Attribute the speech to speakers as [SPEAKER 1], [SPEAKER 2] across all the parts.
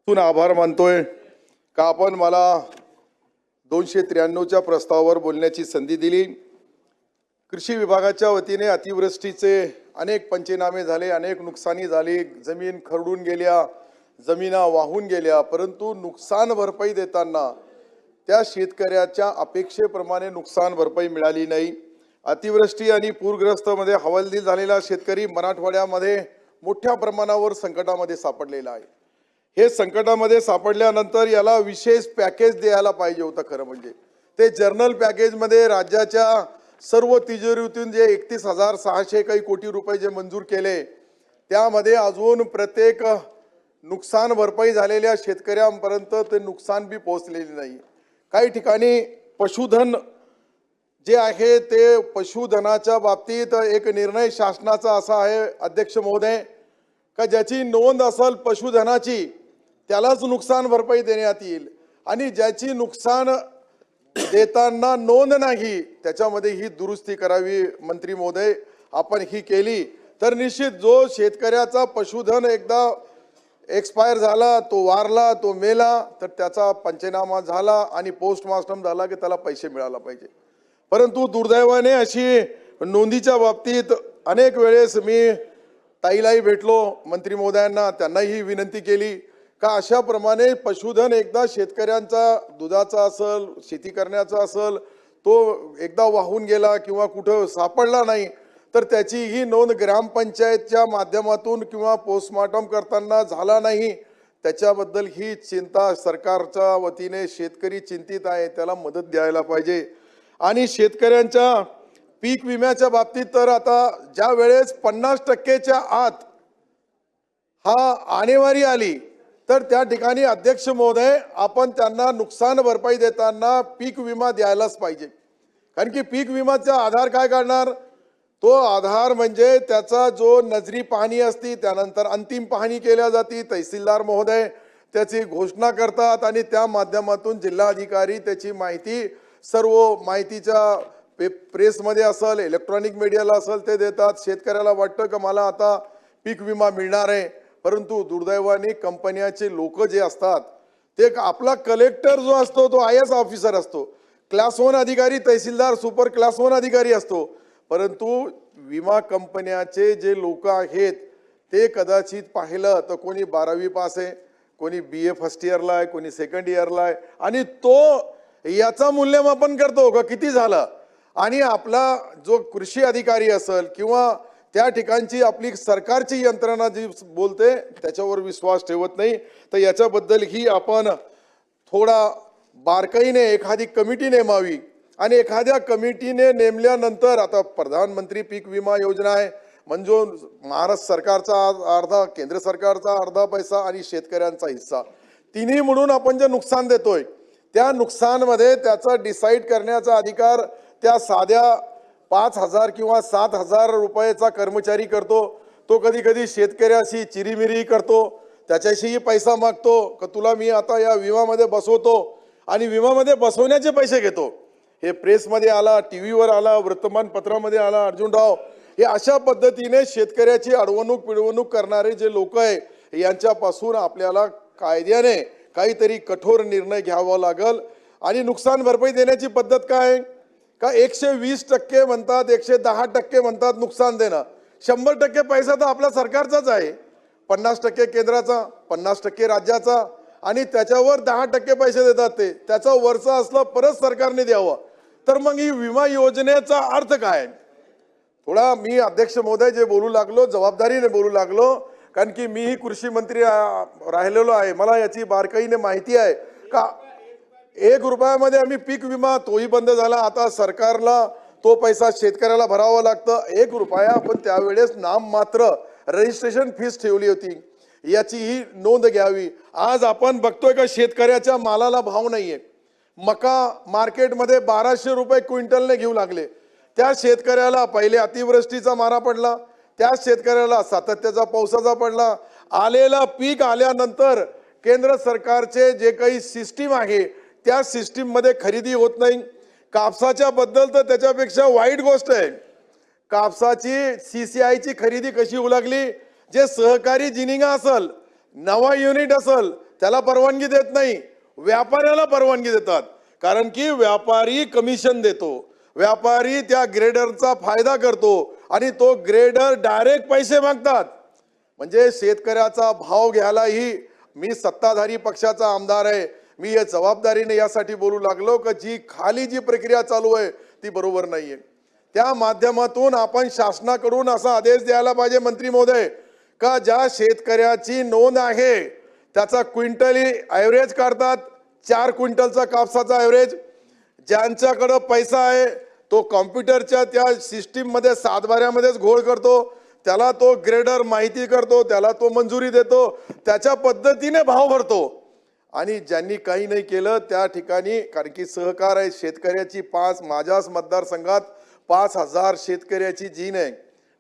[SPEAKER 1] तून आभार मानतोय का आपण मला 293च्या प्रस्तावावर बोलण्याची संधी दिली। कृषी विभागाच्या वतीने अतिवृष्टीचे अनेक पंचनामे झाले, अनेक नुकसानी झाली, जमीन खरडून गेल्या, जमिना वाहून गेल्या, परंतु नुकसान भरपाई देताना त्या शेतकऱ्याच्या अपेक्षेप्रमाणे नुकसान भरपाई मिळाली नाही। अतिवृष्टी आणि पूरग्रस्त मध्ये हवालदिल झालेला शेतकरी मराठवाड्यामध्ये मोठ्या प्रमाणावर संकटामध्ये सापडलेला आहे। हे संकटामध्ये सापडल्यानंतर याला विशेष पॅकेज द्यायला पाहिजे होतं। खरं म्हणजे ते जर्नल पॅकेज मध्ये राज्याच्या सर्व तिजोरीतून जे 31,600 काही कोटी रुपये जे मंजूर केले, त्यामध्ये अजून प्रत्येक नुकसान भरपाई झालेल्या शेतकऱ्यांपर्यंत ते नुकसान बी पोहोचलेले नाही। काही ठिकाणी पशुधन जे आहे ते पशुधनाच्या बाबतीत एक निर्णय शासनाचा असा आहे अध्यक्ष महोदय का ज्याची नोंद असेल पशुधनाची त्यालाच नुकसान भरपाई देण्यात येईल, आणि ज्याची नुकसान देताना नोंद नाही त्याच्यामध्ये ही दुरुस्ती करावी। मंत्री महोदय आपण ही केली तर निश्चित जो शेतकऱ्याचा पशुधन एकदा एक्सपायर झाला, तो वारला, तो मेला, तर त्याचा पंचनामा झाला आणि पोस्टमार्टम झाला की त्याला पैसे मिळायला पाहिजे। परंतु दुर्दैवाने अशी नोंदीच्या बाबतीत अनेक वेळेस मी ताईलाही भेटलो, मंत्री महोदयांना त्यांनाही विनंती केली का अशा प्रमाणे पशुधन एकदा शेतकऱ्यांचा दुधाचा असेल, शेती करण्याचा असेल, तो एकदा वाहून गेला किंवा कुठं सापडला नाही तर त्याची ही नोंद ग्रामपंचायतच्या माध्यमातून किंवा पोस्टमार्टम करताना झाला नाही, त्याच्याबद्दल ही चिंता सरकारच्या वतीने शेतकरी चिंतित आहे, त्याला मदत द्यायला पाहिजे। आणि शेतकऱ्यांच्या पीक विम्याच्या बाबतीत तर आता ज्या वेळेस 50%च्या आत हा आणेवारी आली तर त्या ठिकाणी अध्यक्ष महोदय आपण त्यांना नुकसान भरपाई देताना पीक विमा द्यायलाच पाहिजे। कारण की पीक विमाचा आधार काय करणार, तो आधार म्हणजे त्याचा जो नजरी पाहणी असती, त्यानंतर अंतिम पाहणी केल्या जाते, तहसीलदार महोदय त्याची घोषणा करतात आणि त्या माध्यमातून जिल्हाधिकारी त्याची माहिती सर्व माहितीच्या प्रेसमध्ये असेल, इलेक्ट्रॉनिक मीडियाला असेल ते देतात। शेतकऱ्याला वाटतं की मला आता पीक विमा मिळणार आहे, परंतु दुर्दैवाने कंपन्याचे लोक जे असतात ते आपला कलेक्टर जो असतो तो IAS ऑफिसर असतो, क्लास 1 अधिकारी, तहसीलदार सुपर क्लास 1 अधिकारी असतो, परंतु विमा कंपन्याचे जे लोक आहेत ते कदाचित पाहिलं तर कोणी 12वी पास आहे, कोणी BA फर्स्ट इयरला आहे, कोणी सेकंड इयरला आहे, आणि तो याचा मूल्यमापन करतो का किती झालं, आणि आपला जो कृषी अधिकारी असेल किंवा त्या ठिकाणची आपली सरकारची यंत्रणा जी बोलते त्याच्यावर विश्वास ठेवत नाही। तर याच्याबद्दल ही आपण थोडा बारकाईने एखादी कमिटी नेमावी, आणि एखाद्या कमिटीने नेमल्यानंतर आता प्रधानमंत्री पीक विमा योजना आहे, म्हणजे महाराष्ट्र सरकारचा अर्धा, केंद्र सरकारचा अर्धा पैसा आणि शेतकऱ्यांचा हिस्सा, तिन्ही मिळून आपण जे नुकसान देतोय त्या नुकसानमध्ये त्याचा डिसाईड करण्याचा अधिकार त्या साध्या 5,000 किंवा 7,000 रुपयाचा कर्मचारी करतो। तो कधी कधी शेतकऱ्याशी चिरीमिरी करतो, त्याच्याशीही पैसा मागतो का तुला मी आता या विमामध्ये बसवतो, आणि विमामध्ये बसवण्याचे पैसे घेतो। हे प्रेसमध्ये आला, टीव्हीवर आला, वृत्तमानपत्रामध्ये आला, अर्जुनराव हे अशा पद्धतीने शेतकऱ्याची अडवणूक पिडवणूक करणारे जे लोक आहे यांच्यापासून आपल्याला कायद्याने काहीतरी कठोर निर्णय घ्यावा लागेल। आणि नुकसान भरपाई देण्याची पद्धत काय का 120% म्हणतात, 110% म्हणतात नुकसान देणं, 100% पैसा तर आपल्या सरकारचाच आहे, 50% केंद्राचा, 50% राज्याचा, आणि त्याच्यावर 10% पैसे देतात ते त्याचा वरचा असलं परत सरकारने द्यावं। तर मग ही विमा योजनेचा अर्थ काय? थोडा मी अध्यक्ष महोदय जे बोलू लागलो जबाबदारीने बोलू लागलो, कारण की मीही कृषी मंत्री राहिलेलो आहे, मला याची बारकाईने माहिती आहे का 1 रुपयामध्ये आम्ही पीक विमा तोही बंद झाला, आता सरकारला तो पैसा शेतकऱ्याला भरावा लागतं 1 रुपया, पण त्यावेळेस नाम मात्र रजिस्ट्रेशन फीस ठेवली होती, याची ही नोंद घ्यावी। आज आपण बघतोय का शेतकऱ्याच्या मालाला भाव नाहीये, मका मार्केटमध्ये 1200 रुपये क्विंटलने घेऊ लागले, त्या शेतकऱ्याला पहिले अतिवृष्टीचा मारा पडला, त्या शेतकऱ्याला सातत्याचा पावसाचा पडला, आलेला पीक आल्यानंतर केंद्र सरकारचे जे काही सिस्टीम आहे त्या सिस्टीम मध्ये खरेदी होत नाही। कापसाच्या बद्दल तर त्याच्यापेक्षा वाईट गोष्ट आहे, कापसाची CCI ची खरेदी कशी होऊ लागली, जे सहकारी जिनिंग असेल, नवा युनिट असेल त्याला परवानगी देत नाही, व्यापाऱ्याला परवानगी देतात. कारण की व्यापारी कमिशन देतो, व्यापारी त्या ग्रेडरचा फायदा करतो आणि तो ग्रेडर डायरेक्ट पैसे मागतात. म्हणजे शेतकऱ्याचा भाव घ्यायलाही मी सत्ताधारी पक्षाचा आमदार आहे, मी या जबाबदारीने यासाठी बोलू लागलो की जी खाली जी प्रक्रिया चालू आहे ती बरोबर नाहीये. त्या माध्यमातून आपण शासनाकडून असा आदेश द्यायला पाहिजे मंत्री महोदय का ज्या शेतकऱ्याची नोंद आहे त्याचा क्विंटली ॲव्हरेज काढतात, 4 क्विंटलचा कापसाचा ॲव्हरेज, ज्यांच्याकडे पैसा आहे तो कॉम्प्युटरच्या त्या सिस्टीम मध्ये सातबाऱ्यामध्येच घोळ करतो, त्याला तो ग्रेडर माहिती करतो, त्याला तो मंजुरी देतो, त्याच्या पद्धतीने भाव भरतो. आणि ज्यांनी काही नाही केलं त्या ठिकाणी, कारण की सहकार आहे शेतकऱ्याची, माझ्याच मतदारसंघात 5,000 शेतकऱ्याची जीन आहे,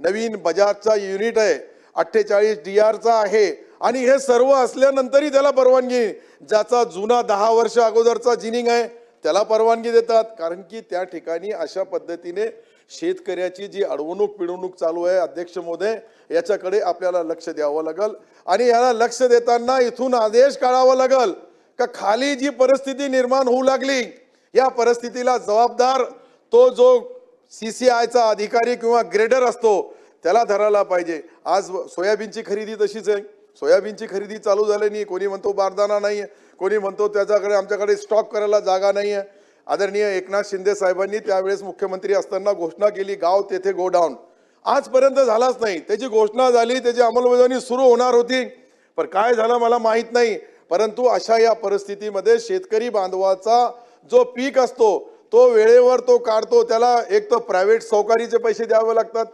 [SPEAKER 1] नवीन बजाजचा युनिट आहे, 48 DR आहे आणि हे सर्व असल्यानंतरही त्याला परवानगी, ज्याचा जुना 10 वर्ष अगोदरचा जिनिंग आहे त्याला परवानगी देतात. कारण की त्या ठिकाणी अशा पद्धतीने शेतकऱ्याची जी अडवणूक पिडवणूक चालू आहे अध्यक्ष महोदय, याच्याकडे आपल्याला लक्ष द्यावं लागेल. आणि याला लक्ष देताना इथून आदेश काढावा लागेल का खाली जी परिस्थिती निर्माण होऊ लागली या परिस्थितीला जबाबदार तो जो CCIचा अधिकारी किंवा ग्रेडर असतो त्याला धरायला पाहिजे. आज सोयाबीनची खरेदी तशीच आहे, सोयाबीनची खरेदी चालू झाली नाही, कोणी म्हणतो बारदाना नाही आहे, कोणी म्हणतो त्याच्याकडे आमच्याकडे स्टॉक करायला जागा नाही आहे. आदरणीय एकनाथ शिंदे साहेबांनी त्यावेळेस मुख्यमंत्री असताना घोषणा केली गाव तेथे गोडाऊन, आजपर्यंत झालाच नाही. त्याची घोषणा झाली, त्याची अंमलबजावणी सुरू होणार होती, पण काय झालं मला माहित नाही. परंतु अशा या परिस्थितीमध्ये शेतकरी बांधवाचा जो पीक असतो तो वेळेवर तो काढतो, त्याला एक तर प्रायव्हेट सावकारीचे पैसे द्यावे लागतात,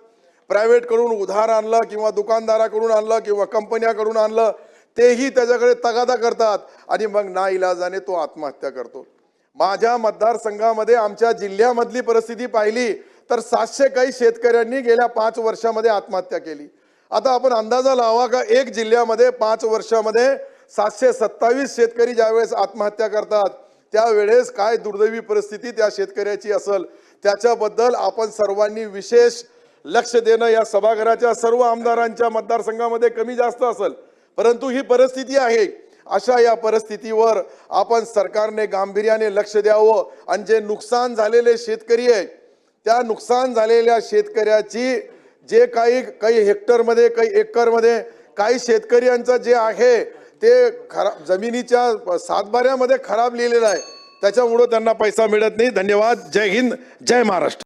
[SPEAKER 1] प्रायव्हेट कडून उधार आणलं किंवा दुकानदाराकडून आणलं किंवा कंपन्याकडून आणलं तेही त्याच्याकडे तगादा करतात आणि मग नाईलाजाने तो आत्महत्या करतो. माझ्या मतदारसंघामध्ये आमच्या जिल्ह्यामधली परिस्थिती पाहिली तर 700 काही शेतकऱ्यांनी गेल्या 5 वर्षामध्ये आत्महत्या केली. आता आपण अंदाजा लावा का एक जिल्ह्यामध्ये 5 वर्षामध्ये 727 शेतकरी ज्यावेळेस आत्महत्या करतात त्यावेळेस काय दुर्दैवी परिस्थिती त्या शेतकऱ्याची असेल. त्याच्याबद्दल आपण सर्वांनी विशेष लक्ष देणं या सभागृहाच्या सर्व आमदारांच्या मतदारसंघामध्ये कमी जास्त असेल, परंतु ही परिस्थिती आहे. अशा या परिस्थितीवर आपण सरकारने गांभीर्याने लक्ष द्यावं आणि जे नुकसान झालेले शेतकरी आहेत त्या नुकसान झालेल्या शेतकऱ्याची जे काही हेक्टरमध्ये काही एकरमध्ये काही शेतकऱ्यांचं जे आहे ते खराब जमिनीच्या सातबाऱ्यामध्ये खराब लिहिलेलं आहे, त्याच्यामुळे त्यांना पैसा मिळत नाही. धन्यवाद. जय हिंद, जय महाराष्ट्र.